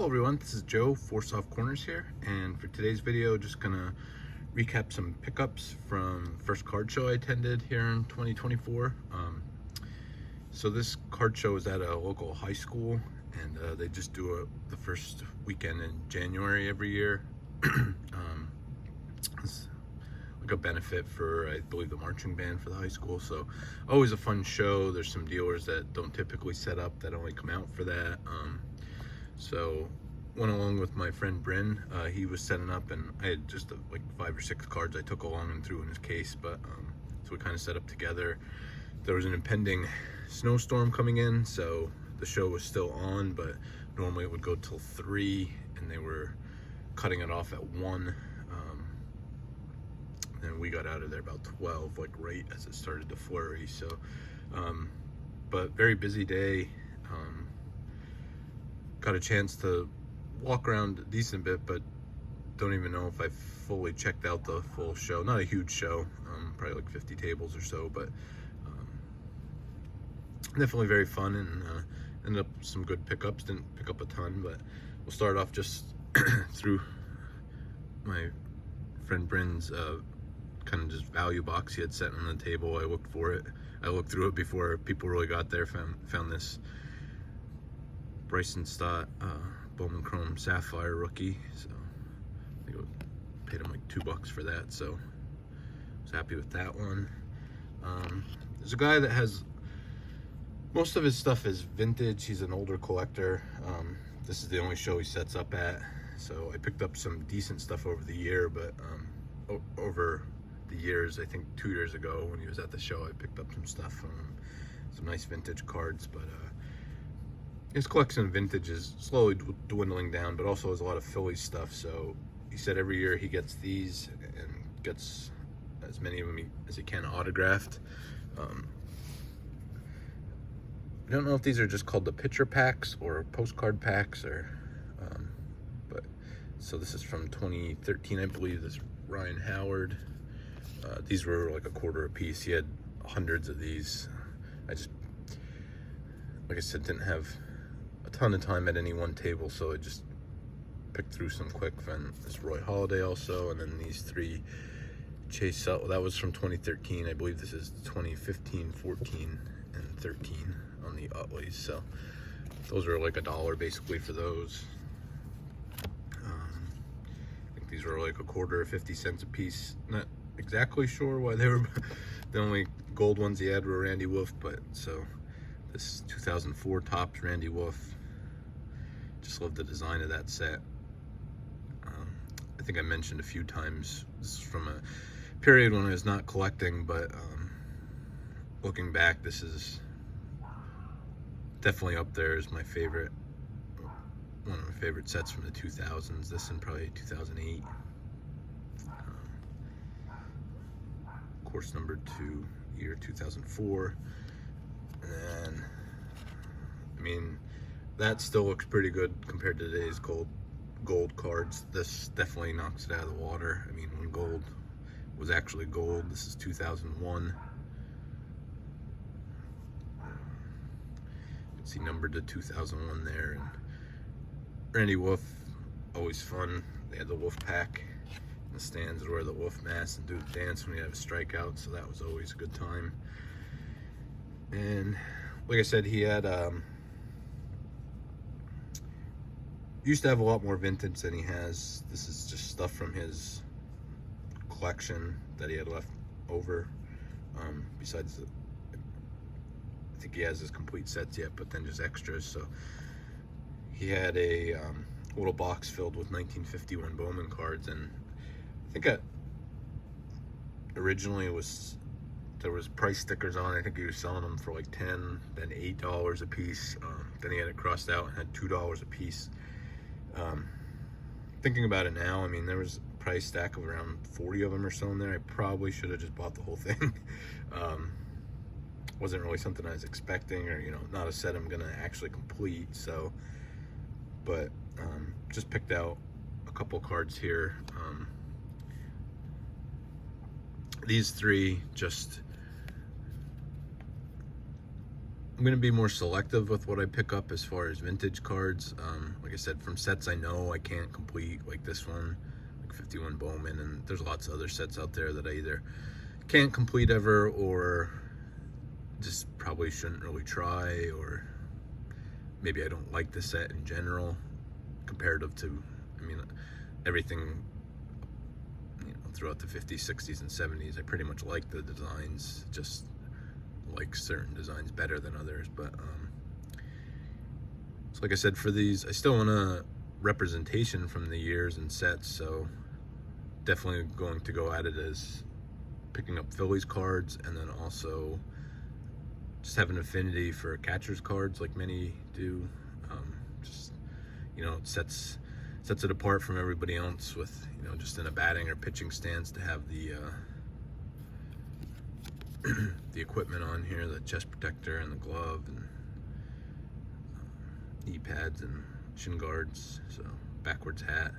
Hello everyone, this is Joe, Four Soft Corners here, and for today's video, just gonna recap some pickups from first card show I attended here in 2024. So this card show is at a local high school, and they just do the first weekend in January every year. It's like a benefit for, I believe, the marching band for the high school. So always a fun show. There's some dealers that don't typically set up that only come out for that. So went along with my friend Bryn. He was setting up, and I had just like 5 or 6 cards I took along and threw in his case. But so we kind of set up together. There was an impending snowstorm coming in, so the show was still on, but normally it would go till 3, and they were cutting it off at 1. And we got out of there about 12, like right as it started to flurry. So, but very busy day. Got a chance to walk around a decent bit, but don't even know if I fully checked out the full show. Not a huge show, probably like 50 tables or so, but definitely very fun, and ended up with some good pickups. Didn't pick up a ton, but we'll start off just through my friend Bryn's kind of just value box he had set on the table. I looked for it. I looked through it before people really got there. Found this Bryson Stott Bowman Chrome Sapphire rookie. So I think I paid him like $2 for that. So I was happy with that one. There's a guy that has most of his stuff is vintage. He's an older collector. This is the only show he sets up at. So I picked up some decent stuff over the year, but over the years, I think 2 years ago when he was at the show, I picked up some stuff from him, some nice vintage cards. But his collection of vintage is slowly dwindling down, but also has a lot of Phillies stuff. So he said every year he gets these and gets as many of them as he can autographed. I don't know if these are just called the picture packs or postcard packs, or but so this is from 2013, I believe. This Ryan Howard. These were like $1 a piece. He had hundreds of these. I just, like I said, didn't have a ton of time at any one table, so I just picked through some quick. Found this Roy Halladay also, and then these 3 Chase Sutton. That was from 2013. I believe this is 2015, 14, and 13 on the Utleys. So those are like $1 basically for those. I think these were like $1 or 50 cents a piece. Not exactly sure why they were the only gold ones he had were Randy Wolf, but so this 2004 Topps Randy Wolf. Just love the design of that set. I think I mentioned a few times, this is from a period when I was not collecting, but looking back, this is definitely up there as my favorite, one of my favorite sets from the 2000s. This and probably 2008. Course number 2, year 2004. And then, I mean, that still looks pretty good compared to today's gold cards. This definitely knocks it out of the water. I mean, when gold was actually gold. This is 2001. You can see numbered to 2001 there. And Randy Wolf, always fun. They had the Wolf pack in the stands, wear the Wolf mask and do the dance when you have a strikeout, so that was always a good time. And like I said, he had used to have a lot more vintage than he has. This is just stuff from his collection that he had left over. Besides I think he has his complete sets yet, but then just extras. So he had a little box filled with 1951 Bowman cards, and I think originally there was price stickers on. I think he was selling them for like $10, then $8 a piece. Then he had it crossed out and had $2 a piece. Thinking about it now, I mean, there was a price stack of around 40 of them or so in there. I probably should have just bought the whole thing. Wasn't really something I was expecting, or not a set I'm gonna actually complete. So, but just picked out a couple cards here. These 3 just I'm going to be more selective with what I pick up as far as vintage cards. Like I said, from sets I know I can't complete, like this one, like 51 Bowman, and there's lots of other sets out there that I either can't complete ever or just probably shouldn't really try, or maybe I don't like the set in general comparative to, I mean, everything, you know, throughout the 50s, 60s, and 70s. I pretty much like the designs, just like certain designs better than others. But so like I said, for these I still want a representation from the years and sets, so definitely going to go at it as picking up Phillies cards, and then also just have an affinity for catchers cards like many do. Just, you know, it sets it apart from everybody else with, you know, just in a batting or pitching stance to have the the equipment on here, the chest protector and the glove and knee pads and shin guards, so backwards hat.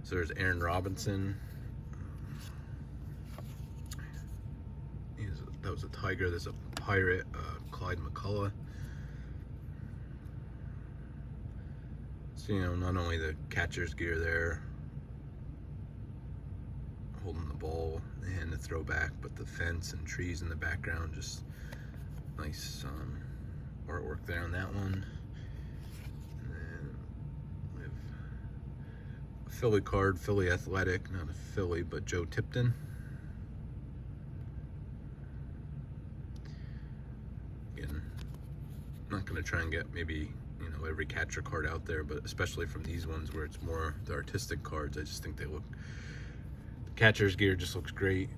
So there's Aaron Robinson. That was a Tiger. There's a Pirate, Clyde McCullough. So, you know, not only the catcher's gear there, holding the ball and the throwback, but the fence and trees in the background, just nice artwork there on that one. And then we have a Philly card, Philly Athletic, not a Philly, but Joe Tipton. Again, I'm not going to try and get maybe, you know, every catcher card out there, but especially from these ones where it's more the artistic cards, I just think they look, the catcher's gear just looks great.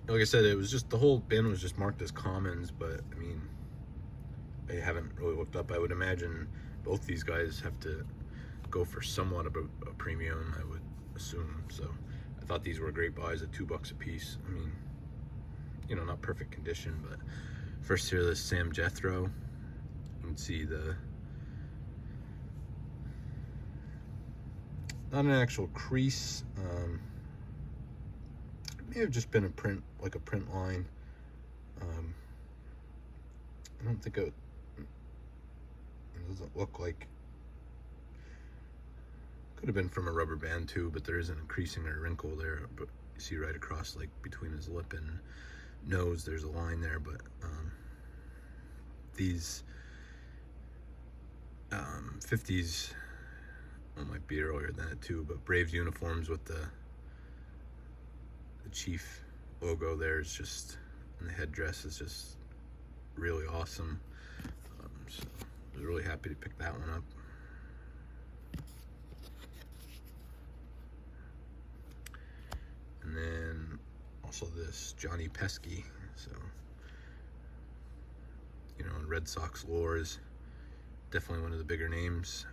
Like I said, it was just, the whole bin was just marked as commons, but I mean, I haven't really looked up. I would imagine both these guys have to go for somewhat of a premium, I would assume. So I thought these were great buys at $2 a piece. I mean, you know, not perfect condition, but first here, this Sam Jethro. You can see the, not an actual crease. May have just been a print, like a print line. I don't think it doesn't look like, could have been from a rubber band too, but there isn't a creasing or a wrinkle there. But you see right across, like between his lip and nose, there's a line there. But these 50s, well, might be earlier than it too, but Braves uniforms with the Chief logo there is just, and the headdress is just really awesome. So I was really happy to pick that one up. And then also this Johnny Pesky. So, you know, in Red Sox lore is definitely one of the bigger names.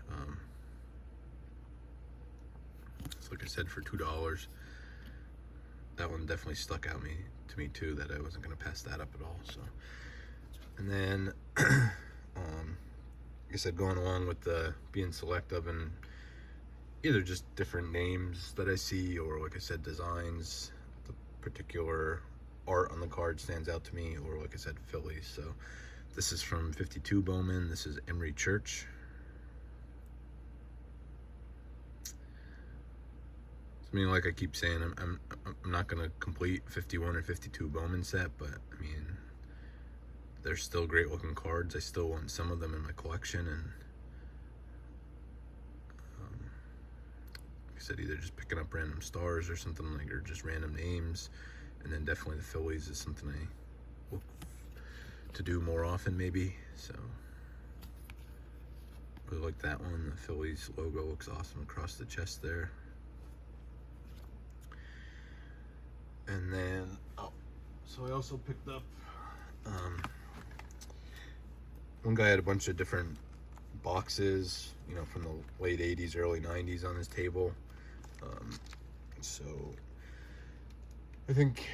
So like I said, for $2, that one definitely stuck out to me too, that I wasn't going to pass that up at all. So, and then like I said, going along with the being selective and either just different names that I see, or like I said, designs, the particular art on the card stands out to me, or like I said, Phillies. So this is from 52 Bowman. This is Emery Church. I mean, like I keep saying, I'm not gonna complete 51 or 52 Bowman set, but I mean, they're still great looking cards. I still want some of them in my collection, and like I said, either just picking up random stars or something like, or just random names. And then definitely the Phillies is something I look to do more often, maybe. So really like that one. The Phillies logo looks awesome across the chest there. And then, so I also picked up, one guy had a bunch of different boxes, you know, from the late 80s, early 90s on his table. So I think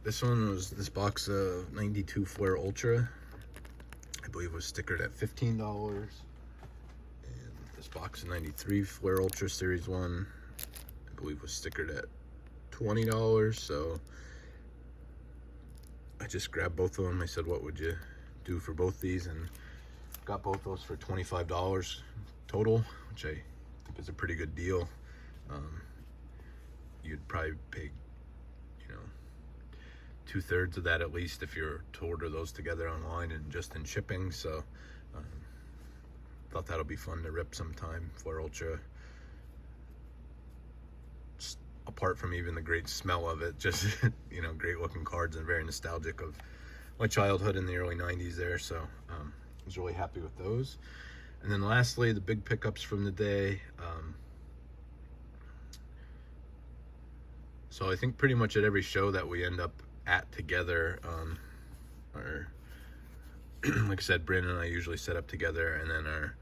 this one was this box of 92 Flair Ultra. I believe was stickered at $15. And this box of 93 Flair Ultra Series 1, I believe was stickered at $20. So I just grabbed both of them. I said, what would you due for both these, and got both those for $25 total, which I think is a pretty good deal. You'd probably pay, you know, 2/3 of that at least if you're to order those together online and just in shipping. So thought that'll be fun to rip sometime. Flare Ultra, just apart from even the great smell of it, just you know, great looking cards and very nostalgic of my childhood in the early 90s there. So I was really happy with those. And then lastly, the big pickups from the day. So I think pretty much at every show that we end up at together, or like I said, Brandon and I usually set up together, and then our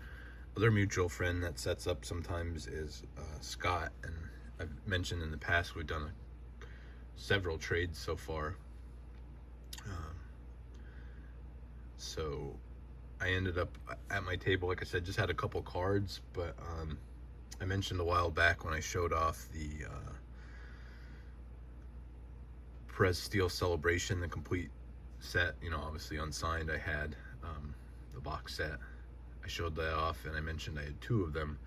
other mutual friend that sets up sometimes is Scott. And I've mentioned in the past we've done several trades so far. So I ended up at my table, like I said, just had a couple cards, but I mentioned a while back when I showed off the Perez Steel Celebration, the complete set, you know, obviously unsigned. I had the box set. I showed that off, and I mentioned I had 2 of them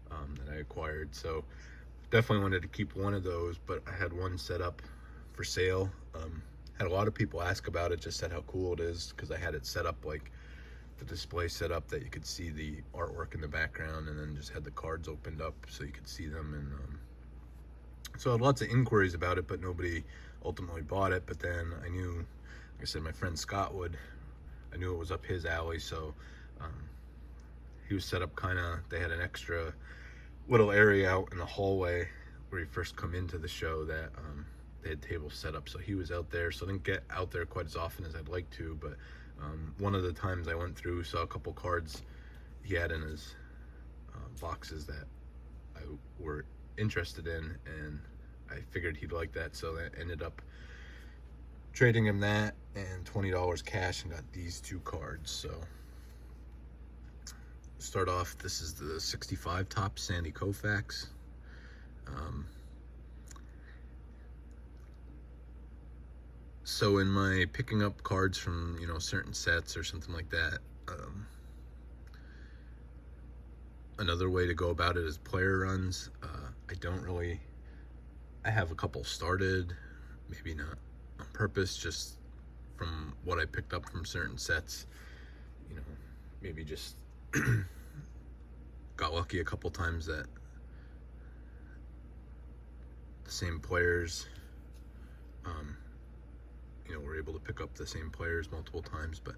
that I acquired. So definitely wanted to keep one of those, but I had one set up for sale. Had a lot of people ask about it, just said how cool it is, because I had it set up like the display set up that you could see the artwork in the background, and then just had the cards opened up so you could see them. And so I had lots of inquiries about it, but nobody ultimately bought it. But then I knew, like I said, my friend Scott would. I knew it was up his alley, so he was set up kind of, they had an extra little area out in the hallway where you first come into the show that they had tables set up, so he was out there. So I didn't get out there quite as often as I'd like to, but one of the times I went through, saw a couple cards he had in his boxes that I were interested in, and I figured he'd like that, so I ended up trading him that and $20 cash, and got these 2 cards. So start off, this is the 65 top Sandy Koufax. So in my picking up cards from, you know, certain sets or something like that, another way to go about it is player runs. I have a couple started, maybe not on purpose, just from what I picked up from certain sets, you know, maybe just got lucky a couple times that the same players, you know, were able to pick up the same players multiple times. But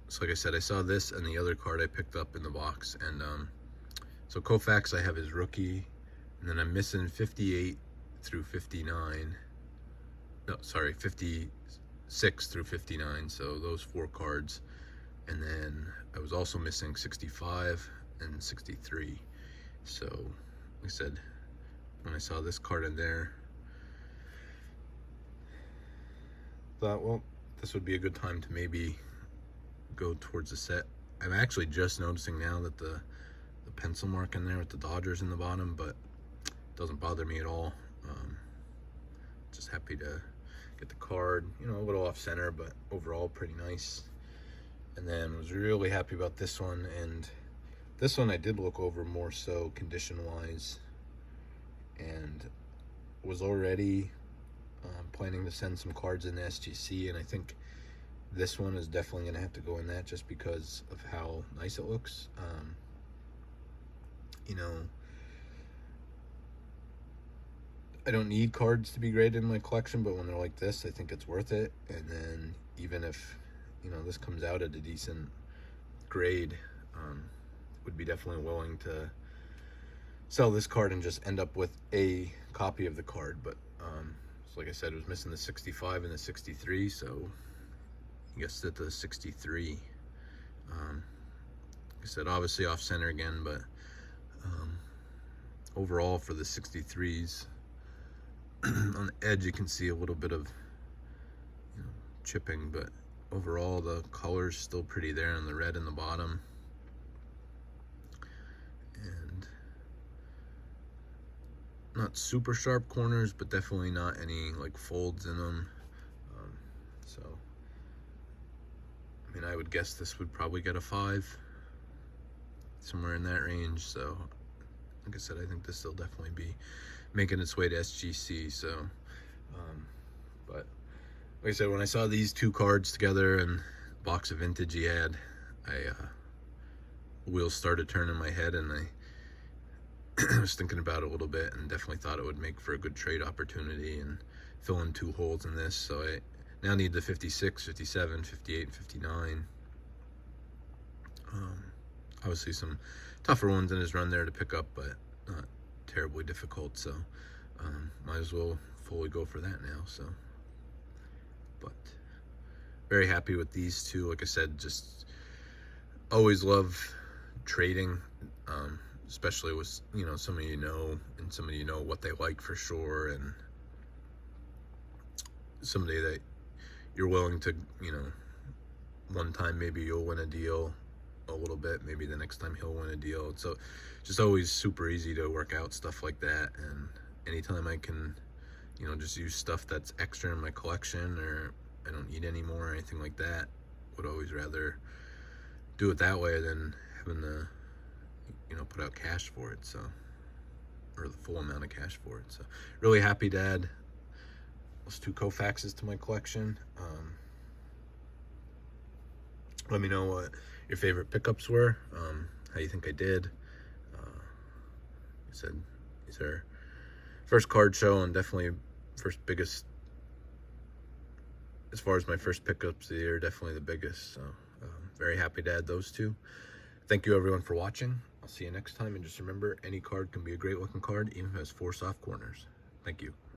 so like I said, I saw this and the other card I picked up in the box, and so Koufax, I have his rookie, and then I'm missing 58 through 59. No, sorry, 56 through 59. So those 4 cards, and then I was also missing 65 and 63. So like I said, when I saw this card in there, thought, well, this would be a good time to maybe go towards the set. I'm actually just noticing now that the pencil mark in there with the Dodgers in the bottom, but it doesn't bother me at all. Just happy to get the card, you know, a little off center, but overall pretty nice. And then was really happy about this one, and this one I did look over more so condition wise, and was already planning to send some cards in the SGC, and I think this one is definitely going to have to go in that, just because of how nice it looks. You know, I don't need cards to be graded in my collection, but when they're like this, I think it's worth it. And then even if, you know, this comes out at a decent grade, would be definitely willing to sell this card and just end up with a copy of the card. But so like I said, it was missing the 65 and the 63, so I guess that the 63. Like I said, obviously off center again, but overall for the 63s, on the edge you can see a little bit of, you know, chipping, but overall the color's still pretty there on the red in the bottom. And not super sharp corners, but definitely not any like folds in them. So I mean, I would guess this would probably get a 5, somewhere in that range. So like I said, I think this will definitely be making its way to SGC. So but like I said, when I saw these two cards together and box of vintage he had, wheels started turning in my head, and I was thinking about it a little bit, and definitely thought it would make for a good trade opportunity and fill in 2 holes in this. So I now need the 56, 57, 58, and 59. Obviously some tougher ones in his run there to pick up, but not terribly difficult. So might as well fully go for that now. So, but very happy with these two. Like I said, just always love trading, especially with, you know, somebody you know, and somebody you know what they like for sure, and somebody that you're willing to, you know, one time maybe you'll win a deal a little bit, maybe the next time he'll win a deal. So just always super easy to work out stuff like that. And anytime I can, you know, just use stuff that's extra in my collection, or I don't need any more or anything like that, would always rather do it that way than having to, you know, put out cash for it. So, or the full amount of cash for it. So really happy to add those 2 Koufaxes to my collection. Let me know what your favorite pickups were, how you think I did. I said these are first card show, and definitely first biggest, as far as my first pickups of the year, definitely the biggest. So very happy to add those 2. Thank you everyone for watching. I'll see you next time, and just remember, any card can be a great looking card, even if it has 4 soft corners. Thank you.